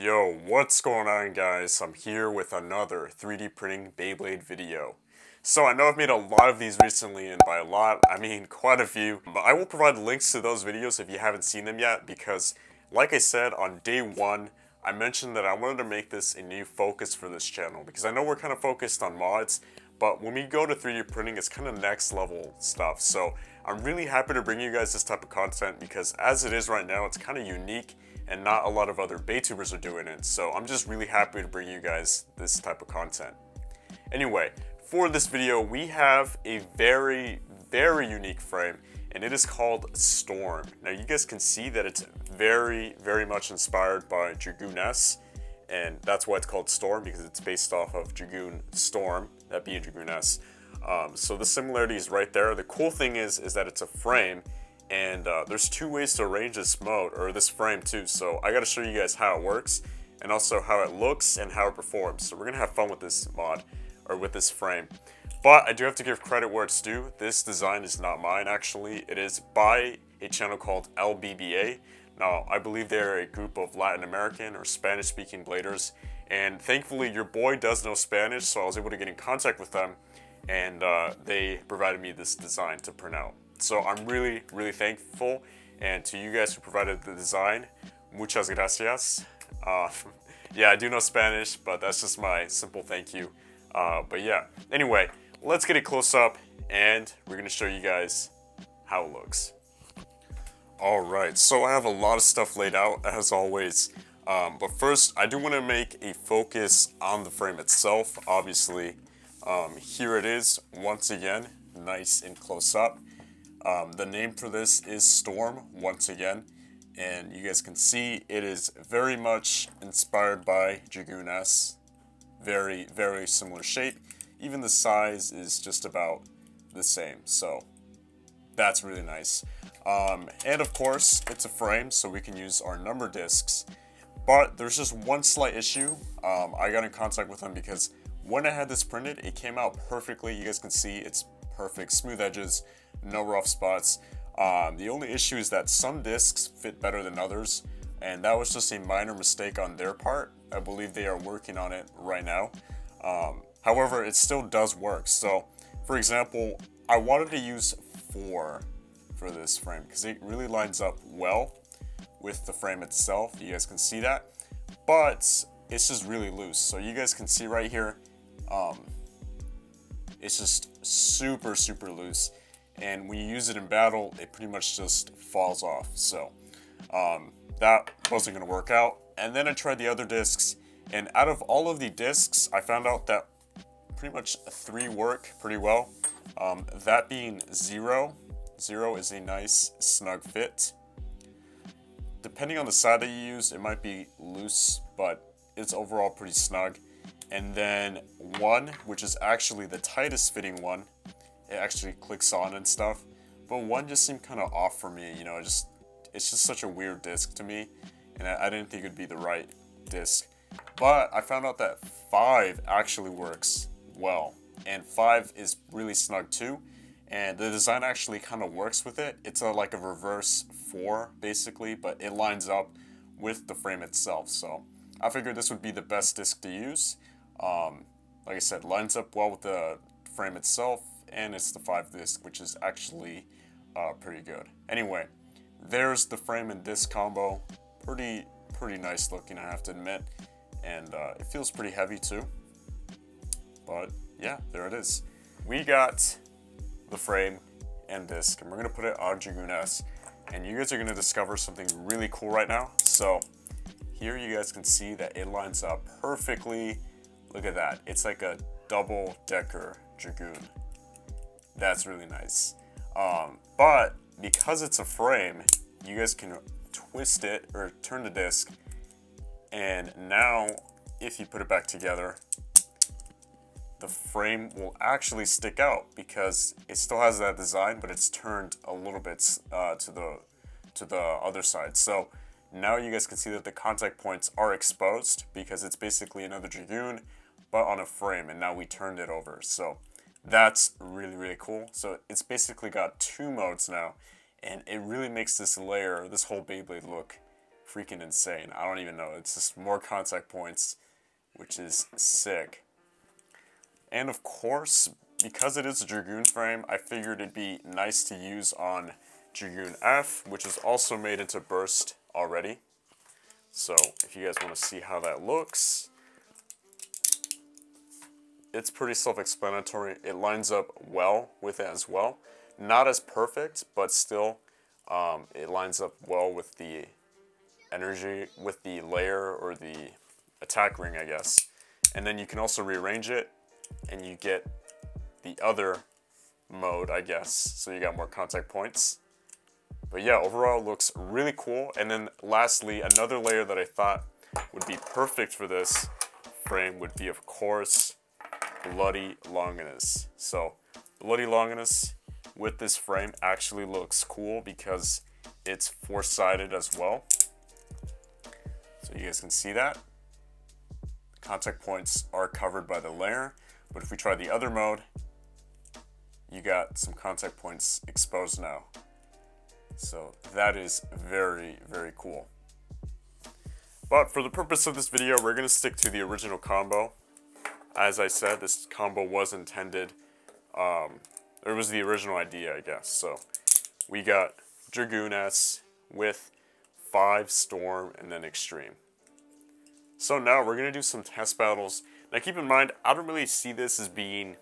Yo, what's going on, guys? I'm here with another 3D printing Beyblade video. So I know I've made a lot of these recently, and by a lot, I mean quite a few, but I will provide links to those videos if you haven't seen them yet, because like I said, on day one, I mentioned that I wanted to make this a new focus for this channel, because I know we're kind of focused on mods, but when we go to 3D printing, it's kind of next level stuff. So I'm really happy to bring you guys this type of content, because as it is right now, it's kind of unique, and not a lot of other Baytubers are doing it, so I'm just really happy to bring you guys this type of content. Anyway, for this video, we have a very unique frame, and it is called Storm. Now you guys can see that it's very much inspired by Dragoon S, and that's why it's called Storm, because it's based off of Dragoon Storm, that being Dragoon S. So the similarity is right there. The cool thing is that it's a frame, and there's two ways to arrange this mode, or this frame too, so I gotta show you guys how it works, and also how it looks and how it performs. So we're gonna have fun with this mod, or with this frame. But I do have to give credit where it's due. This design is not mine, actually. It is by a channel called LBBA. Now, I believe they're a group of Latin American or Spanish-speaking bladers, and thankfully your boy does know Spanish, so I was able to get in contact with them, and they provided me this design to print out. So I'm really thankful, and to you guys who provided the design, muchas gracias. Yeah, I do know Spanish, but that's just my simple thank you. But yeah, anyway, let's get it close up, and we're gonna show you guys how it looks. Alright, so I have a lot of stuff laid out, as always. But first, I do want to make a focus on the frame itself, obviously. Here it is, once again, nice and close up. The name for this is Storm, once again, and you guys can see it is very much inspired by Dragoon S. Very similar shape. Even the size is just about the same, so that's really nice. And of course, it's a frame, so we can use our number discs. But there's just one slight issue. I got in contact with them because when I had this printed, it came out perfectly. You guys can see it's perfect, smooth edges, no rough spots. The only issue is that some discs fit better than others, and that was just a minor mistake on their part. I believe they are working on it right now. However, it still does work. So, for example, I wanted to use 4 for this frame because it really lines up well with the frame itself. You guys can see that, but it's just really loose. So you guys can see right here, it's just super loose, and when you use it in battle, it pretty much just falls off. So that wasn't gonna work out. And then I tried the other discs, and out of all of the discs, I found out that pretty much 3 work pretty well. That being 0. 0 is a nice snug fit. Depending on the side that you use, it might be loose, but it's overall pretty snug. And then 1, which is actually the tightest fitting one, it actually clicks on and stuff. But 1 just seemed kind of off for me, you know, it's just such a weird disc to me, and I didn't think it would be the right disc. But I found out that 5 actually works well, and 5 is really snug too, and the design actually kind of works with it. It's like a reverse 4 basically, but it lines up with the frame itself. So I figured this would be the best disc to use. Like I said, lines up well with the frame itself, and it's the 5 disc, which is actually pretty good. Anyway, there's the frame and disc combo. Pretty nice looking, I have to admit, and it feels pretty heavy too. But yeah, there it is. We got the frame and disc, and we're gonna put it on Dragoon S, and you guys are gonna discover something really cool right now. So here you guys can see that it lines up perfectly. Look at that, it's like a double-decker Dragoon. That's really nice. But because it's a frame, you guys can twist it or turn the disc, and now if you put it back together, the frame will actually stick out because it still has that design, but it's turned a little bit to the other side. So now you guys can see that the contact points are exposed because it's basically another Dragoon, but on a frame, and now we turned it over. So that's really cool. So it's basically got 2 modes now, and it really makes this layer, this whole Beyblade look freaking insane. I don't even know. It's just more contact points, which is sick. And of course, because it is a Dragoon frame, I figured it'd be nice to use on Dragoon F, which is also made into burst already. So if you guys want to see how that looks, it's pretty self-explanatory. It lines up well with it as well. Not as perfect, but still it lines up well with the energy, with the layer or the attack ring, I guess. And then you can also rearrange it and you get the other mode, I guess. So you got more contact points. But yeah, overall it looks really cool. And then lastly, another layer that I thought would be perfect for this frame would be, of course, Bloody Longinus. So Bloody Longinus with this frame actually looks cool because it's four-sided as well. So you guys can see that. Contact points are covered by the layer, but if we try the other mode, you got some contact points exposed now. So that is very, very cool. But for the purpose of this video, we're going to stick to the original combo. As I said, this combo was intended, it was the original idea, I guess. So we got Dragoon S with 5 Storm and then Extreme. So now we're going to do some test battles. Now keep in mind, I don't really see this as being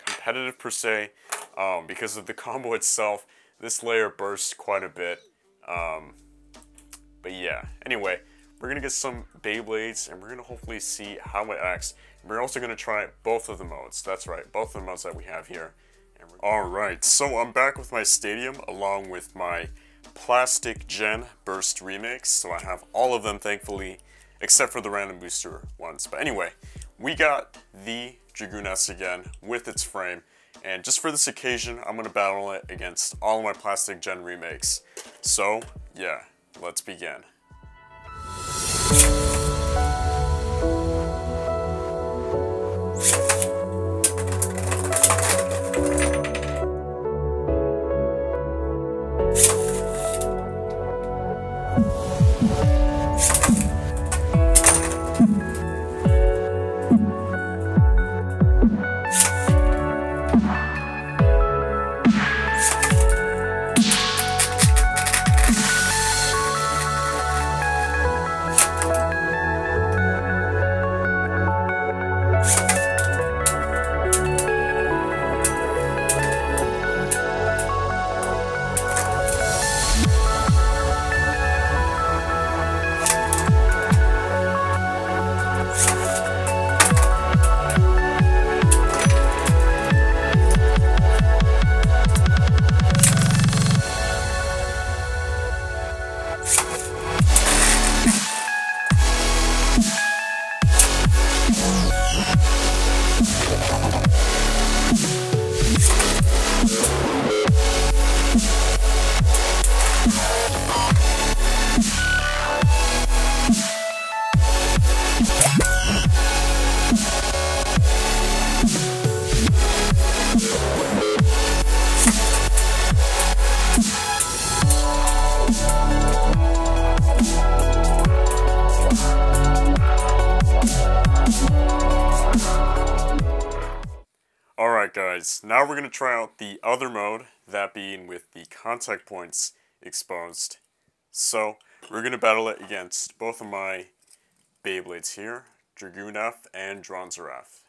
competitive per se, because of the combo itself. This layer bursts quite a bit. But yeah, anyway, we're going to get some Beyblades and we're going to hopefully see how it acts. We're also going to try both of the modes. That's right, both of the modes that we have here. Alright, so I'm back with my Stadium along with my Plastic Gen Burst Remix. So I have all of them, thankfully, except for the random booster ones. But anyway, we got the Dragoon S again with its frame. And just for this occasion, I'm going to battle it against all of my Plastic Gen remakes. So, yeah, let's begin. Alright guys, now we're going to try out the other mode, that being with the contact points exposed. So, we're going to battle it against both of my Beyblades here, Dragoon F and Dronzer F.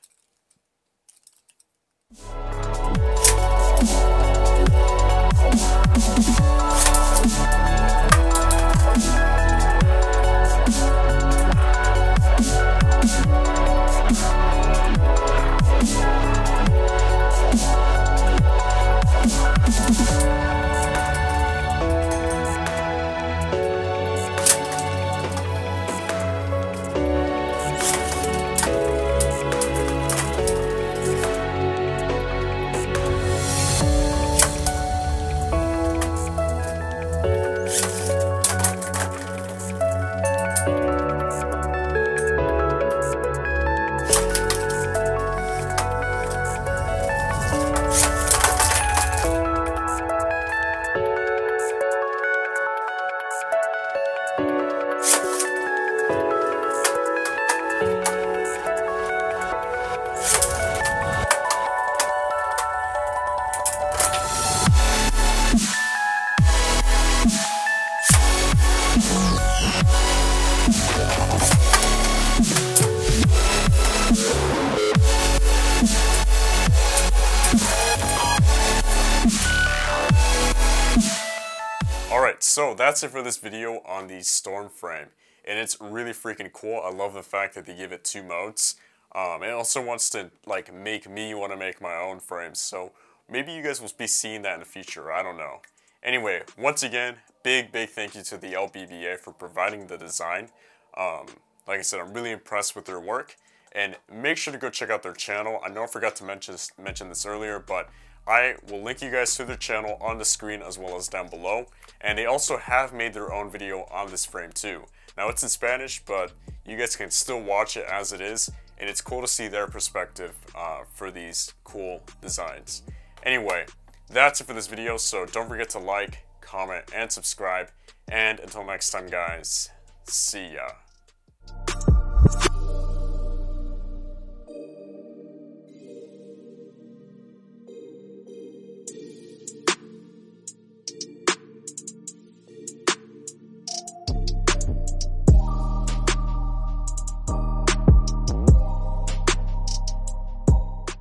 Alright, so that's it for this video on the Storm frame, and it's really freaking cool. I love the fact that they give it 2 modes. It also wants to like make me want to make my own frames, so maybe you guys will be seeing that in the future, I don't know. Anyway, once again, big thank you to the LBBA for providing the design. Like I said, I'm really impressed with their work, and make sure to go check out their channel. I know I forgot to mention this earlier, but I will link you guys to their channel on the screen as well as down below. And they also have made their own video on this frame too. Now it's in Spanish, but you guys can still watch it as it is. And it's cool to see their perspective for these cool designs. Anyway, that's it for this video. So don't forget to like, comment, and subscribe. And until next time, guys, see ya.